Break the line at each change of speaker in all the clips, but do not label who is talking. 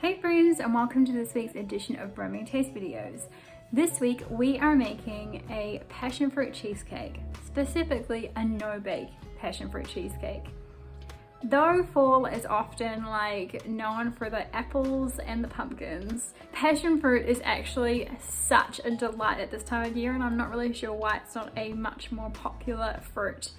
Hey friends, and welcome to this week's edition of Roaming Taste Videos. This week we are making a passionfruit cheesecake, specifically a no-bake passionfruit cheesecake. Though fall is often known for the apples and the pumpkins, passion fruit is actually such a delight at this time of year, and I'm not really sure why it's not a much more popular fruit.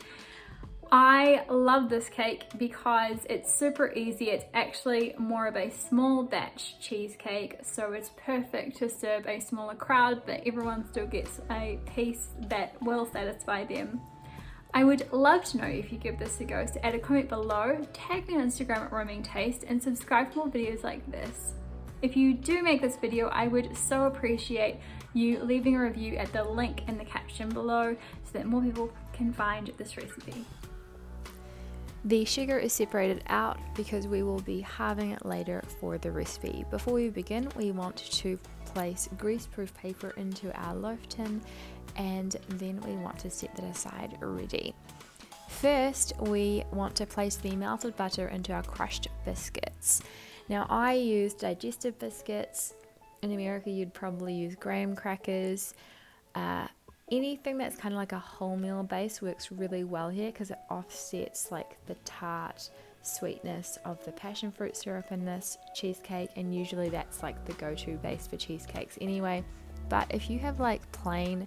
I love this cake because it's super easy. It's actually more of a small batch cheesecake, so it's perfect to serve a smaller crowd, but everyone still gets a piece that will satisfy them. I would love to know if you give this a go, so add a comment below, tag me on Instagram at Roaming Taste, and subscribe for more videos like this. If you do make this video, I would so appreciate you leaving a review at the link in the caption below so that more people can find this recipe.
The sugar is separated out because we will be halving it later for the recipe. Before we begin, we want to place greaseproof paper into our loaf tin, and then we want to set that aside ready. First, we want to place the melted butter into our crushed biscuits. Now, I use digestive biscuits. In America, you'd probably use graham crackers. Anything that's kind of like a wholemeal base works really well here because it offsets the tart sweetness of the passion fruit syrup in this cheesecake, and usually that's the go-to base for cheesecakes anyway. But if you have plain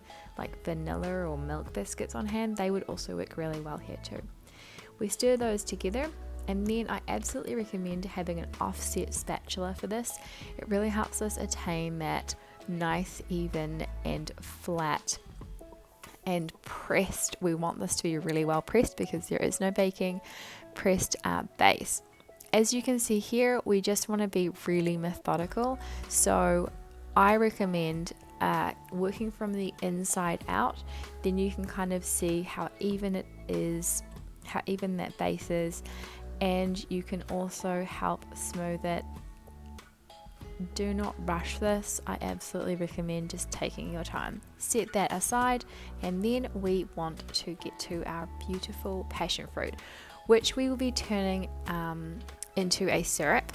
vanilla or milk biscuits on hand, they would also work really well here too. We stir those together, and then I absolutely recommend having an offset spatula for this. It really helps us attain that nice, even and flat and pressed. We want this to be really well pressed because there is no baking, pressed base. As you can see here, we just want to be really methodical, so I recommend working from the inside out. Then you can kind of see how even it is, how even that base is, and you can also help smooth it. Do not rush this. I absolutely recommend just taking your time. Set that aside, and then we want to get to our beautiful passion fruit, which we will be turning into a syrup.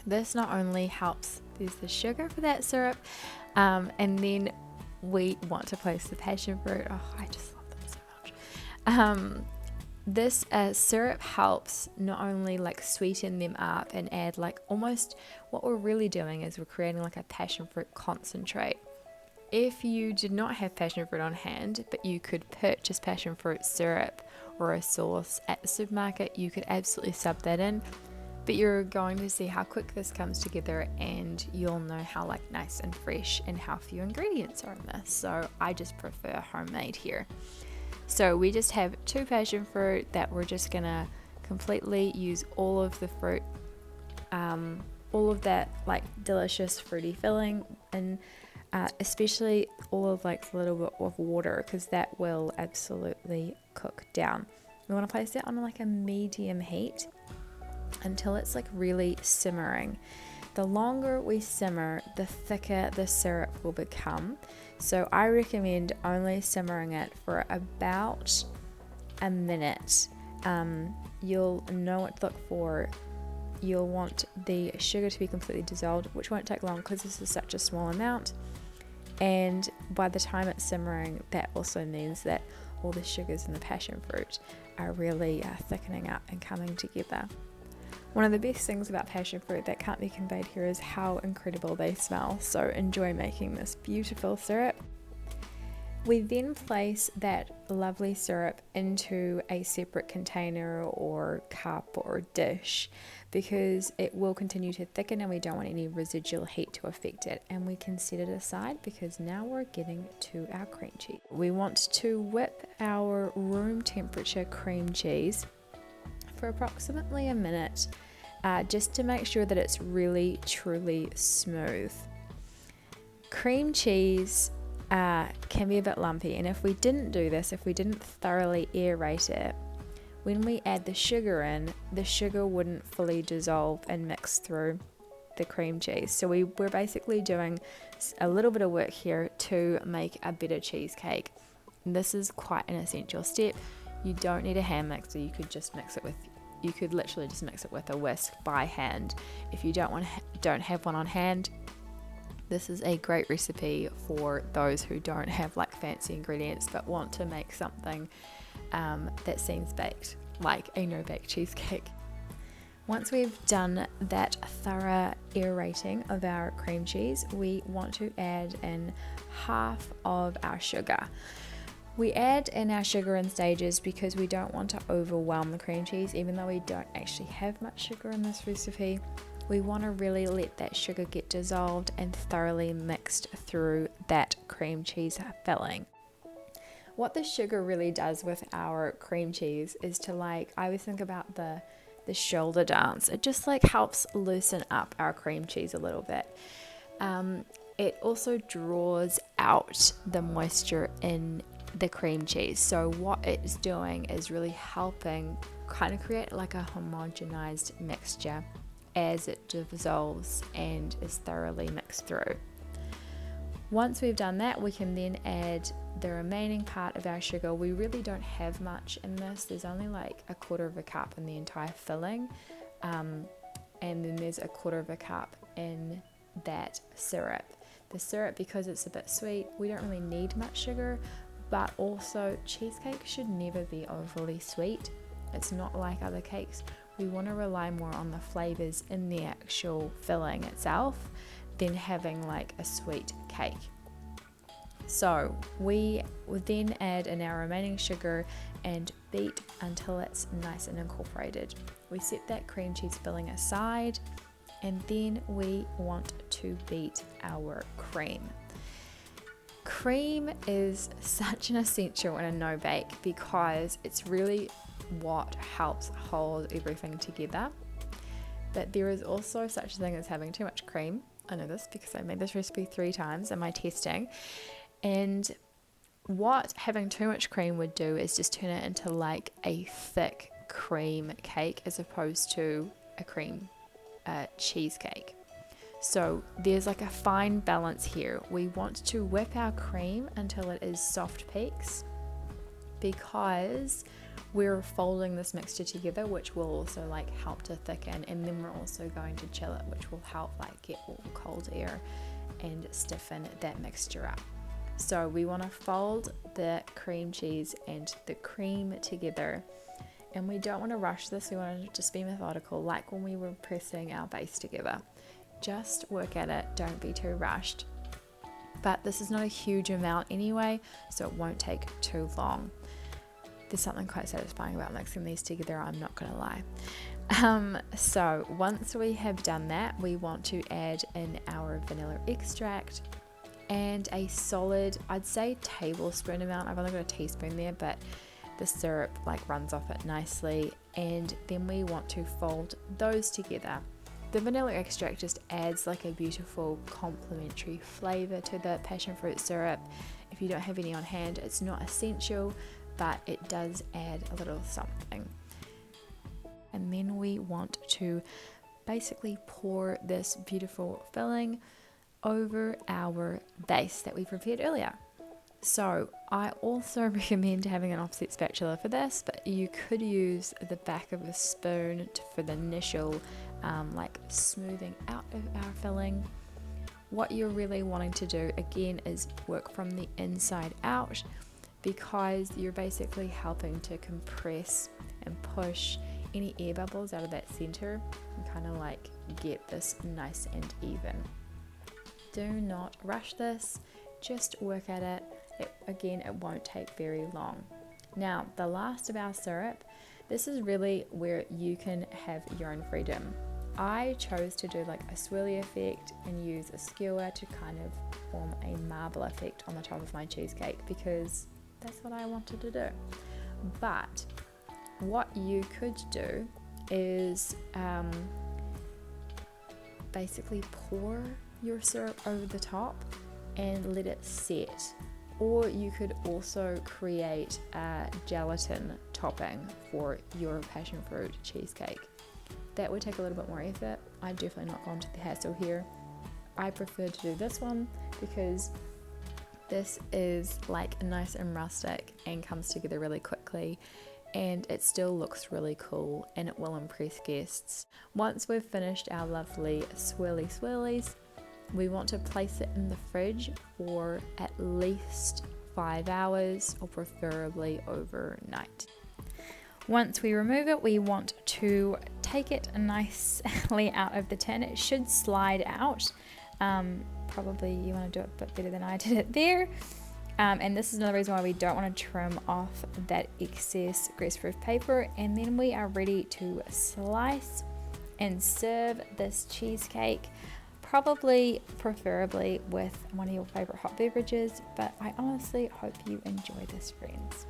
This not only helps, there's the sugar for that syrup, and then we want to place the passion fruit. Oh, I just love them so much. This syrup helps not only sweeten them up and add almost, what we're really doing is we're creating a passion fruit concentrate. If you did not have passion fruit on hand, but you could purchase passion fruit syrup or a sauce at the supermarket, you could absolutely sub that in, but you're going to see how quick this comes together, and you'll know how nice and fresh and how few ingredients are in this. So I just prefer homemade here. So we just have 2 passion fruit that we're just gonna completely use all of the fruit, all of that delicious fruity filling, and especially all of a little bit of water, because that will absolutely cook down. We want to place that on a medium heat until it's really simmering. The longer we simmer, the thicker the syrup will become. So I recommend only simmering it for about a minute. You'll know what to look for. You'll want the sugar to be completely dissolved, which won't take long because this is such a small amount. And by the time it's simmering, that also means that all the sugars in the passion fruit are really thickening up and coming together. One of the best things about passion fruit that can't be conveyed here is how incredible they smell, so enjoy making this beautiful syrup. We then place that lovely syrup into a separate container or cup or dish because it will continue to thicken and we don't want any residual heat to affect it, and we can set it aside because now we're getting to our cream cheese. We want to whip our room temperature cream cheese for approximately a minute, just to make sure that it's really truly smooth. Cream cheese can be a bit lumpy, and if we didn't do this, if we didn't thoroughly aerate it, when we add the sugar in, the sugar wouldn't fully dissolve and mix through the cream cheese. So we're basically doing a little bit of work here to make a better cheesecake. And this is quite an essential step. You don't need a hand mixer, you could just mix it with you could literally just mix it with a whisk by hand. If you don't have one on hand, this is a great recipe for those who don't have like fancy ingredients but want to make something that seems baked, like a no-bake cheesecake. Once we've done that thorough aerating of our cream cheese, we want to add in half of our sugar. We add in our sugar in stages because we don't want to overwhelm the cream cheese, even though we don't actually have much sugar in this recipe. We want to really let that sugar get dissolved and thoroughly mixed through that cream cheese filling. What the sugar really does with our cream cheese is to, like, I always think about the shoulder dance. It just like helps loosen up our cream cheese a little bit. It also draws out the moisture in the cream cheese. So what it's doing is really helping kind of create like a homogenized mixture as it dissolves and is thoroughly mixed through. Once we've done that, we can then add the remaining part of our sugar. We really don't have much in this. There's only like 1/4 cup in the entire filling, and then there's 1/4 cup in that syrup. The syrup, because it's a bit sweet, we don't really need much sugar, but also cheesecake should never be overly sweet. It's not like other cakes. We want to rely more on the flavors in the actual filling itself than having like a sweet cake. So we would then add in our remaining sugar and beat until it's nice and incorporated. We set that cream cheese filling aside, and then we want to beat our cream. Cream is such an essential in a no-bake because it's really what helps hold everything together. But there is also such a thing as having too much cream. I know this because I made this recipe 3 times in my testing. And what having too much cream would do is just turn it into like a thick cream cake as opposed to a cream cheesecake. So there's like a fine balance here. We want to whip our cream until it is soft peaks because we're folding this mixture together, which will also like help to thicken, and then we're also going to chill it, which will help like get all the cold air and stiffen that mixture up. So we want to fold the cream cheese and the cream together, and we don't want to rush this. We want to just be methodical, like when we were pressing our base together. Just work at it, don't be too rushed. But this is not a huge amount anyway, so it won't take too long. There's something quite satisfying about mixing these together, I'm not gonna lie. So once we have done that, we want to add in our vanilla extract and a solid, I'd say tablespoon amount. I've only got a teaspoon there, but the syrup like runs off it nicely. And then we want to fold those together. The vanilla extract just adds like a beautiful complementary flavor to the passion fruit syrup. If you don't have any on hand, it's not essential, but it does add a little something. And then we want to basically pour this beautiful filling over our base that we prepared earlier. So I also recommend having an offset spatula for this, but you could use the back of a spoon for the initial like smoothing out of our filling. What you're really wanting to do again is work from the inside out, because you're basically helping to compress and push any air bubbles out of that center and kind of like get this nice and even. Do not rush this, just work at it. Again, it won't take very long. Now, the last of our syrup, this is really where you can have your own freedom. I chose to do like a swirly effect and use a skewer to kind of form a marble effect on the top of my cheesecake because that's what I wanted to do. But what you could do is basically pour your syrup over the top and let it set. Or you could also create a gelatin topping for your passion fruit cheesecake. That would take a little bit more effort. I've definitely not gone to the hassle here. I prefer to do this one because this is like nice and rustic and comes together really quickly, and it still looks really cool and it will impress guests. Once we've finished our lovely swirlies, we want to place it in the fridge for at least 5 hours, or preferably overnight. Once we remove it, we want to take it nicely out of the tin. It should slide out. Probably you want to do it a bit better than I did it there. And this is another reason why we don't want to trim off that excess greaseproof paper. And then we are ready to slice and serve this cheesecake, preferably with one of your favorite hot beverages. But I honestly hope you enjoy this, friends.